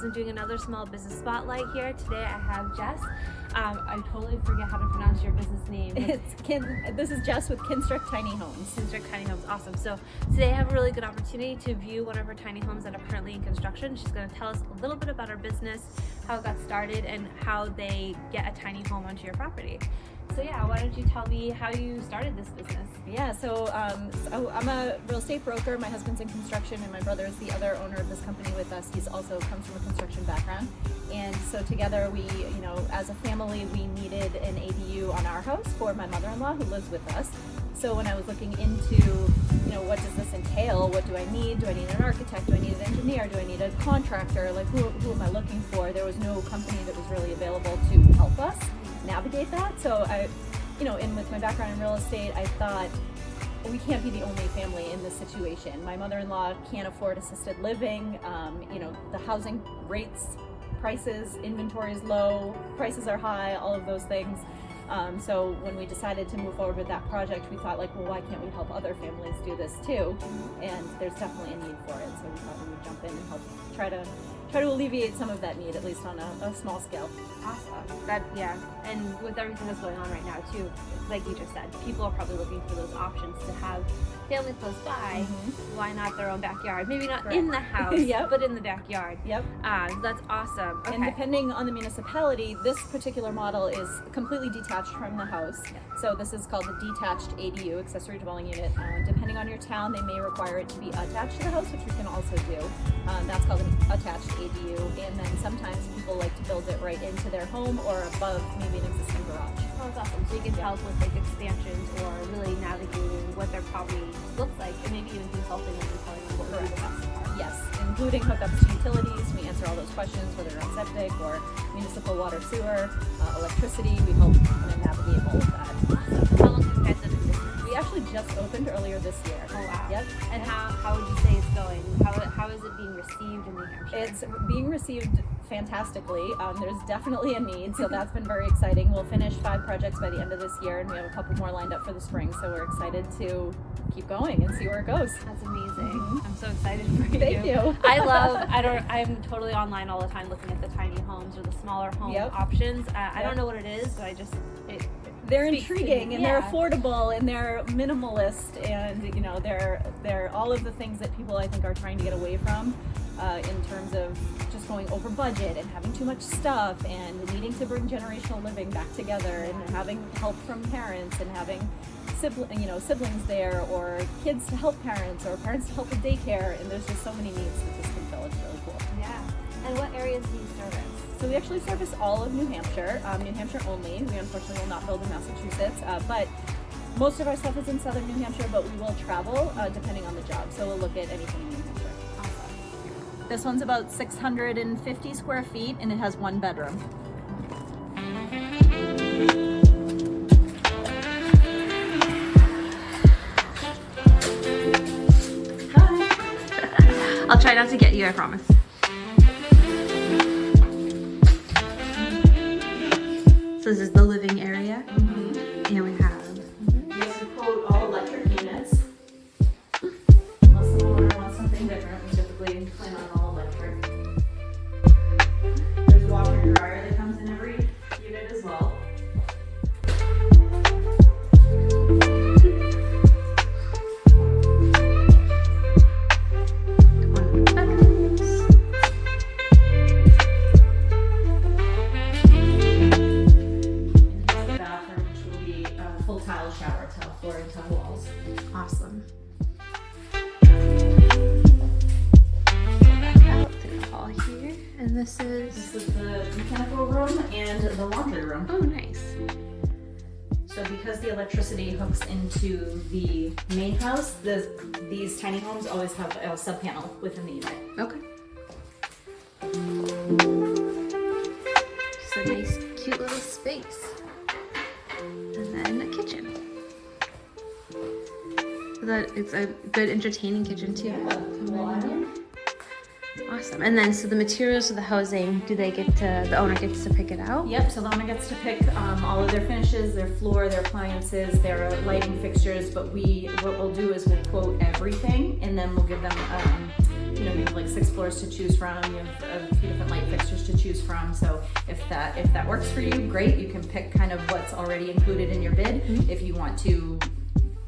I'm doing another small business spotlight here. Today I have Jess. I totally forget how to pronounce your business name. This is Jess with Kinstruct Tiny Homes. Kinstruct Tiny Homes, awesome. So today I have a really good opportunity to view one of our tiny homes that are currently in construction. She's going to tell us a little bit about our business, how it got started, and how they get a tiny home onto your property. So yeah, why don't you tell me how you started this business? Yeah, so I'm a real estate broker. My husband's in construction, and my brother is the other owner of this company with us. He's also comes from a construction background, and so together we, as a family, we needed an ADU on our house for my mother-in-law who lives with us. So when I was looking into, what does this entail? What do I need? Do I need an architect? Do I need an engineer? Do I need a contractor? Like who am I looking for? There was no company that was really available to help us navigate that. So I, with my background in real estate, I thought we can't be the only family in this situation. My mother-in-law can't afford assisted living. The housing rates, prices, inventory is low, prices are high, all of those things. So when we decided to move forward with that project, we thought why can't we help other families do this too? And there's definitely a need for it. So we thought we would jump in and help try to alleviate some of that need, at least on a small scale. Awesome. And with everything that's going on right now too, like you just said, people are probably looking for those options to have family close by. Mm-hmm. Why not their own backyard? Maybe not Correct. in the house, Yep. but in the backyard. Yep. That's awesome. Okay. And depending on the municipality, this particular model is completely detached from the house. So this is called the detached ADU, accessory dwelling unit. Depending on your town, they may require it to be attached to the house, which we can also do. That's called an attached ADU. And then sometimes people like to build it right into their home or above maybe an existing garage. Oh, that's awesome. So you can help with expansions or really navigating what their property looks like, and maybe even consulting them and telling them what would be the best part. Yes, including hookups to utilities. We answer all those questions, whether they're on septic or municipal water, sewer, electricity. We help kind of navigate all of that. Awesome. How long have you guys been in business? We actually just opened earlier this year. Oh wow. Yep. And how would you say it's going? How is it being received in New Hampshire? It's being received fantastically. There's definitely a need, so that's been very exciting. We'll finish 5 projects by the end of this year, and we have a couple more lined up for the spring, so we're excited to keep going and see where it goes. That's amazing. Mm-hmm. I'm so excited for you. Thank you. I'm totally online all the time looking at the tiny homes or the smaller home Yep. options. I don't know what it is, but They're speaks to intriguing me. and Yeah. they're affordable and they're minimalist, and they're all of the things that people I think are trying to get away from in terms of just going over budget and having too much stuff and needing to bring generational living back together and having help from parents and having siblings there, or kids to help parents, or parents to help with daycare, and there's just so many needs that this can fill. It's really cool. Yeah. And what areas do you service? So we actually service all of New Hampshire, New Hampshire only. We unfortunately will not build in Massachusetts, but most of our stuff is in southern New Hampshire, but we will travel depending on the job. So we'll look at anything in New Hampshire. Awesome. This one's about 650 square feet, and it has 1 bedroom. Hi. I'll try not to get you, I promise. So this is the living area, and we have. You have to quote all electric units. Unless the owner wants something different, we typically plan on all electric. There's a washer and dryer that comes in every unit as well. Tile shower, tile floor, and tile walls. Awesome. Back out to the hall here, and this This is the mechanical room and the laundry room. oh nice. So because the electricity hooks into the main house, these tiny homes always have a sub panel within the unit. Okay. Just a nice, cute little space, and then a kitchen. So that it's a good entertaining kitchen too. Awesome. And then, so the materials of the housing, the owner gets to pick it out? Yep, so the owner gets to pick all of their finishes, their floor, their appliances, their lighting fixtures, but what we'll do is we'll quote everything, and then we'll give them we have like 6 floors to choose from. You have a few different light fixtures to choose from. So if that works for you, great. You can pick kind of what's already included in your bid. If you want to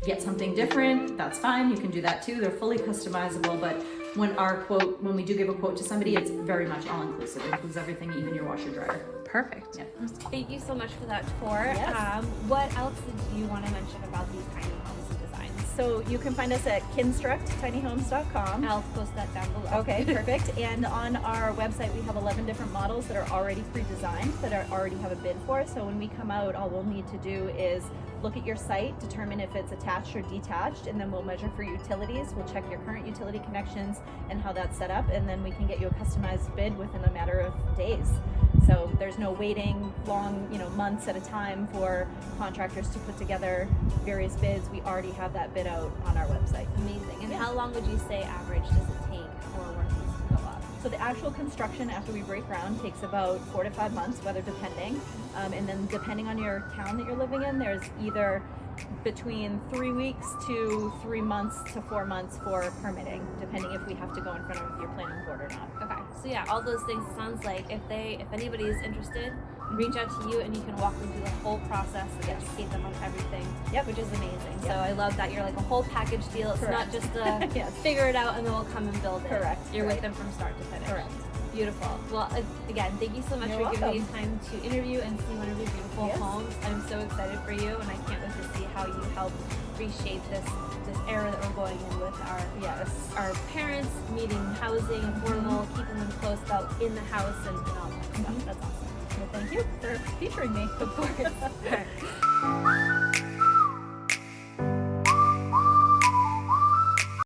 get something different, that's fine. You can do that too. They're fully customizable, but when we do give a quote to somebody, it's very much all inclusive. It includes everything, even your washer dryer. Perfect. Yeah. Thank you so much for that tour. Yes. What else did you want to mention about these tiny homes and designs? So you can find us at kinstructtinyhomes.com. I'll post that down below. Okay, perfect. And on our website, we have 11 different models that are already pre-designed, that already have a bid for. So when we come out, all we'll need to do is look at your site, determine if it's attached or detached, and then we'll measure for utilities. We'll check your current utility connections and how that's set up, and then we can get you a customized bid within a matter of days. So there's no waiting long, months at a time for contractors to put together various bids. We already have that bid out on our website. Amazing. And how long would you say average does it take for work to go up? So the actual construction after we break ground takes about 4 to 5 months, weather depending. And then depending on your town that you're living in, there's either between 3 weeks to 3 months to 4 months for permitting, depending if we have to go in front of your planning board or not. Okay. So yeah, all those things. It sounds like if anybody is interested, reach out to you and you can walk them through the whole process and educate them on everything. Yep. Which is amazing. Yep. So I love that you're like a whole package deal. It's Correct. not just a Yes. figure it out and then we'll come and build it. Correct. You're Right. with them from start to finish. Correct. Beautiful. Well, again, thank you so much You're for giving me welcome. time to interview and see one of your beautiful Yes. homes. I'm so excited for you, and I can't wait to see how you help reshape this era that we're going in with our parents needing housing, affordable, keeping them close out in the house and all that stuff. That's awesome. Well, thank you for featuring me. Of course.